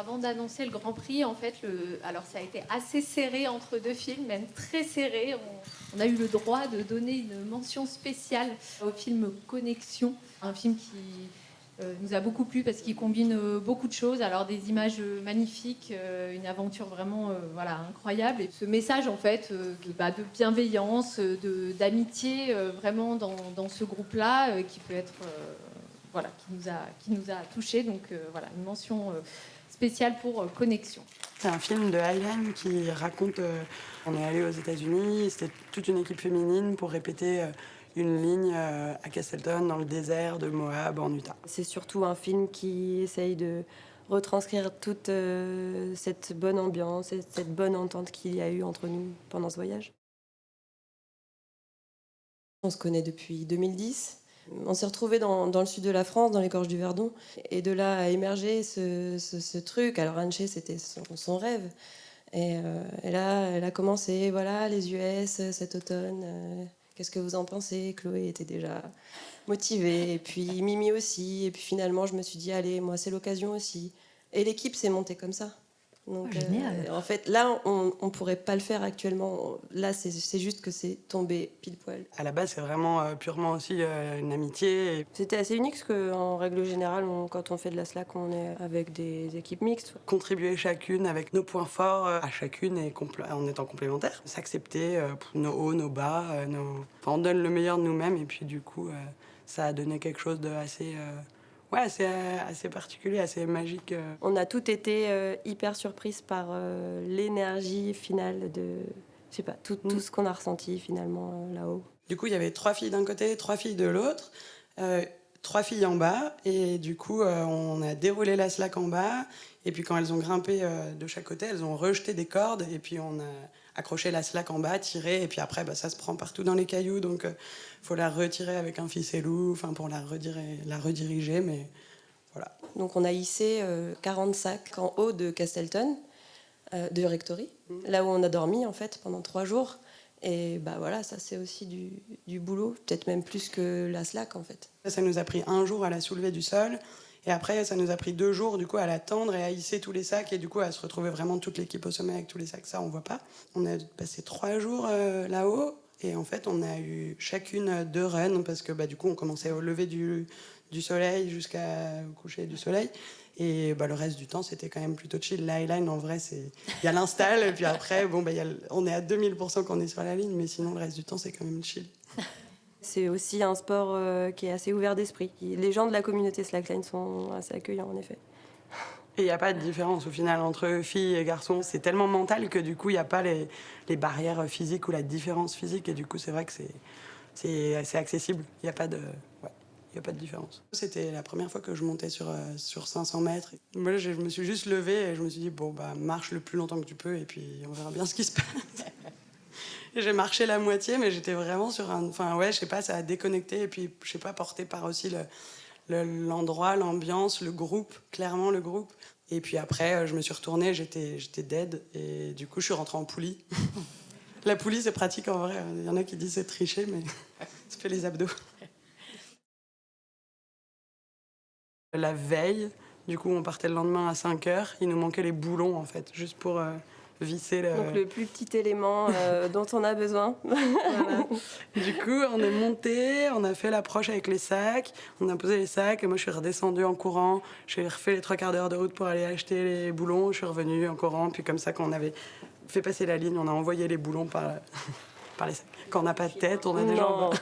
Avant d'annoncer le Grand Prix, en fait, alors ça a été assez serré entre deux films, même très serré. On a eu le droit de donner une mention spéciale au film Connexion, un film qui nous a beaucoup plu parce qu'il combine beaucoup de choses. Alors des images magnifiques, une aventure vraiment voilà, incroyable. Et ce message en fait de bienveillance, d'amitié vraiment dans ce groupe-là qui peut être voilà, qui nous a touchés. Donc voilà, une mention spéciale pour Connexion. C'est un film de Highline qui raconte... on est allé aux États-Unis, c'était toute une équipe féminine pour répéter une ligne à Castleton, dans le désert de Moab, en Utah. C'est surtout un film qui essaye de retranscrire toute cette bonne ambiance et cette bonne entente qu'il y a eu entre nous pendant ce voyage. On se connaît depuis 2010. On s'est retrouvés dans le sud de la France, dans les gorges du Verdon. Et de là a émergé ce truc. Alors Anche, c'était son rêve. Et là, elle a commencé, voilà, les US cet automne. Qu'est-ce que vous en pensez? Chloé était déjà motivée. Et puis Mimi aussi. Et puis finalement, je me suis dit, allez, moi, c'est l'occasion aussi. Et l'équipe s'est montée comme ça. Donc, génial. En fait, là, on pourrait pas le faire actuellement. Là, c'est juste que c'est tombé pile poil. À la base, c'est vraiment purement aussi une amitié. C'était assez unique parce qu'en règle générale, quand on fait de la slack, on est avec des équipes mixtes. Contribuer chacune avec nos points forts à chacune et en étant complémentaires. S'accepter pour nos hauts, nos bas. Enfin, on donne le meilleur de nous-mêmes et puis du coup, ça a donné quelque chose de assez... Ouais, assez particulier, assez magique. On a toutes été hyper surprises par l'énergie finale de... Je sais pas, tout ce qu'on a ressenti finalement là-haut. Du coup, il y avait 3 filles d'un côté, 3 filles de l'autre, 3 filles en bas. Et du coup, on a déroulé la slack en bas. Et puis quand elles ont grimpé de chaque côté, elles ont rejeté des cordes. Et puis on a accroché la slack en bas, tiré. Et puis après, ça se prend partout dans les cailloux. Donc faut la retirer avec un ficellou, pour la rediriger. Mais voilà. Donc on a hissé 40 sacs en haut de Castleton, de Rectory, là où on a dormi en fait pendant 3 jours. Et voilà, ça c'est aussi du boulot, peut-être même plus que la slack en fait. Ça nous a pris 1 jour à la soulever du sol. Et après, ça nous a pris 2 jours du coup à la tendre et à hisser tous les sacs. Et du coup, à se retrouver vraiment toute l'équipe au sommet avec tous les sacs. Ça, on voit pas. On a passé 3 jours là-haut. Et en fait, on a eu chacune 2 runs parce que du coup, on commençait au lever du soleil jusqu'au coucher du soleil. Et le reste du temps, c'était quand même plutôt chill. La highline, en vrai, il y a l'install. Et puis après, on est à 2000% qu'on est sur la ligne. Mais sinon, le reste du temps, c'est quand même chill. C'est aussi un sport qui est assez ouvert d'esprit. Les gens de la communauté slackline sont assez accueillants, en effet. Et il n'y a pas de différence au final entre filles et garçons. C'est tellement mental que du coup, il n'y a pas les barrières physiques ou la différence physique. Et du coup, c'est vrai que c'est assez accessible. Il n'y a pas de... Ouais. Il n'y a pas de différence. C'était la première fois que je montais sur 500 mètres. Moi, je me suis juste levée et je me suis dit, marche le plus longtemps que tu peux et puis on verra bien ce qui se passe. Et j'ai marché la moitié, mais j'étais vraiment sur un... Enfin, ouais, je sais pas, ça a déconnecté et puis, je sais pas, porté par aussi l'endroit, l'ambiance, le groupe, clairement le groupe. Et puis après, je me suis retournée, j'étais dead et du coup, je suis rentrée en poulie. La poulie, c'est pratique en vrai. Il y en a qui disent c'est tricher, mais ça fait les abdos. La veille, du coup, on partait le lendemain à 5h. Il nous manquait les boulons, en fait, juste pour visser le... Donc le plus petit élément dont on a besoin. Voilà. Du coup, on est monté, on a fait l'approche avec les sacs, on a posé les sacs, et moi, je suis redescendue en courant. J'ai refait les 3/4 d'heure de route pour aller acheter les boulons. Je suis revenue en courant, puis comme ça, quand on avait fait passer la ligne, on a envoyé les boulons par les sacs. Quand on n'a pas de tête, on a des jambes.